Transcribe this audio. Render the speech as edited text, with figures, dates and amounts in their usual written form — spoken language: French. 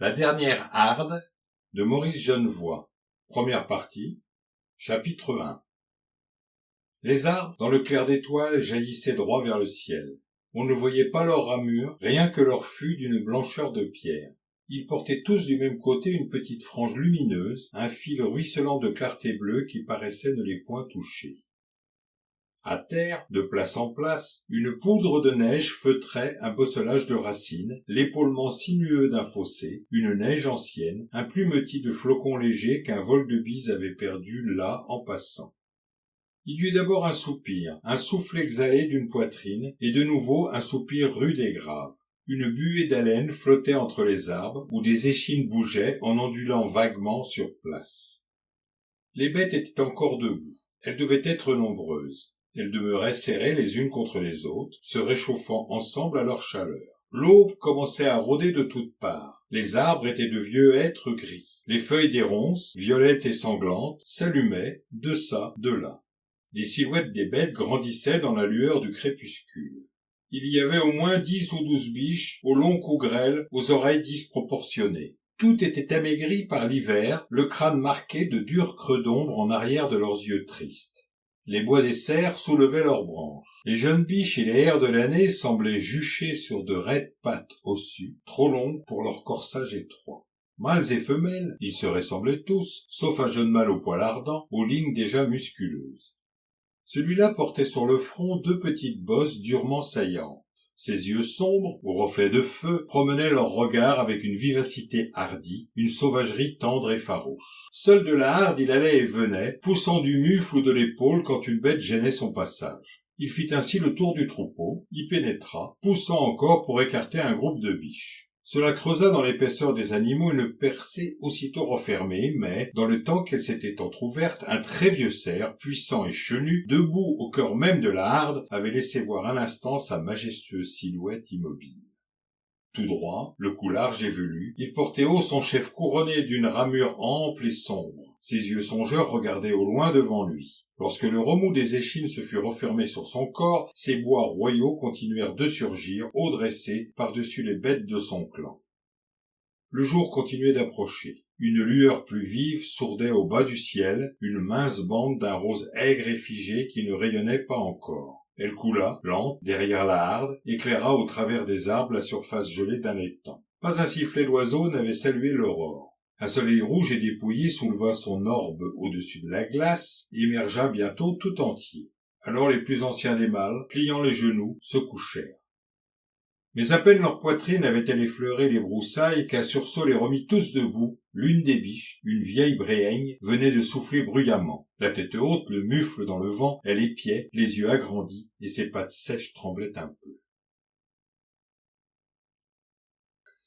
La dernière harde de Maurice Genevoix. Première partie, chapitre 1. Les arbres, dans le clair d'étoiles, jaillissaient droit vers le ciel. On ne voyait pas leurs ramures, rien que leur fût d'une blancheur de pierre. Ils portaient tous du même côté une petite frange lumineuse, un fil ruisselant de clarté bleue qui paraissait ne les point toucher. À terre, de place en place, une poudre de neige feutrait un bosselage de racines, l'épaulement sinueux d'un fossé, une neige ancienne, un plumetis de flocons légers qu'un vol de bise avait perdu là en passant. Il y eut d'abord un soupir, un souffle exhalé d'une poitrine, et de nouveau un soupir rude et grave. Une buée d'haleine flottait entre les arbres, où des échines bougeaient en ondulant vaguement sur place. Les bêtes étaient encore debout. Elles devaient être nombreuses. Elles demeuraient serrées les unes contre les autres, se réchauffant ensemble à leur chaleur. L'aube commençait à rôder de toutes parts. Les arbres étaient de vieux hêtres gris. Les feuilles des ronces, violettes et sanglantes, s'allumaient de ça, de là. Les silhouettes des bêtes grandissaient dans la lueur du crépuscule. Il y avait au moins 10 ou 12 biches, au long cou grêle, aux oreilles disproportionnées. Tout était amaigri par l'hiver, le crâne marqué de durs creux d'ombre en arrière de leurs yeux tristes. Les bois des cerfs soulevaient leurs branches. Les jeunes biches et les hères de l'année semblaient jucher sur de raides pattes ossues, trop longues pour leur corsage étroit. Mâles et femelles, ils se ressemblaient tous, sauf un jeune mâle au poil ardent, aux lignes déjà musculeuses. Celui-là portait sur le front 2 petites bosses durement saillantes. Ses yeux sombres, aux reflets de feu, promenaient leur regard avec une vivacité hardie, une sauvagerie tendre et farouche. Seul de la harde, il allait et venait, poussant du mufle ou de l'épaule quand une bête gênait son passage. Il fit ainsi le tour du troupeau, y pénétra, poussant encore pour écarter un groupe de biches. Cela creusa dans l'épaisseur des animaux une percée aussitôt refermée, mais, dans le temps qu'elle s'était entr'ouverte, un très vieux cerf, puissant et chenu, debout au cœur même de la harde, avait laissé voir un instant sa majestueuse silhouette immobile. Tout droit, le cou large et velu, il portait haut son chef couronné d'une ramure ample et sombre. Ses yeux songeurs regardaient au loin devant lui. Lorsque le remous des échines se fut refermé sur son corps, ses bois royaux continuèrent de surgir, haut dressés, par-dessus les bêtes de son clan. Le jour continuait d'approcher. Une lueur plus vive sourdait au bas du ciel, une mince bande d'un rose aigre et figé qui ne rayonnait pas encore. Elle coula, lente, derrière la harde, éclaira au travers des arbres la surface gelée d'un étang. Pas un sifflet d'oiseau n'avait salué l'aurore. Un soleil rouge et dépouillé souleva son orbe au-dessus de la glace, et émergea bientôt tout entier. Alors les plus anciens des mâles, pliant les genoux, se couchèrent. Mais à peine leur poitrine avait-elle effleuré les broussailles qu'un sursaut les remit tous debout. L'une des biches, une vieille bréhaigne, venait de souffler bruyamment. La tête haute, le mufle dans le vent, elle épiait, les yeux agrandis, et ses pattes sèches tremblaient un peu.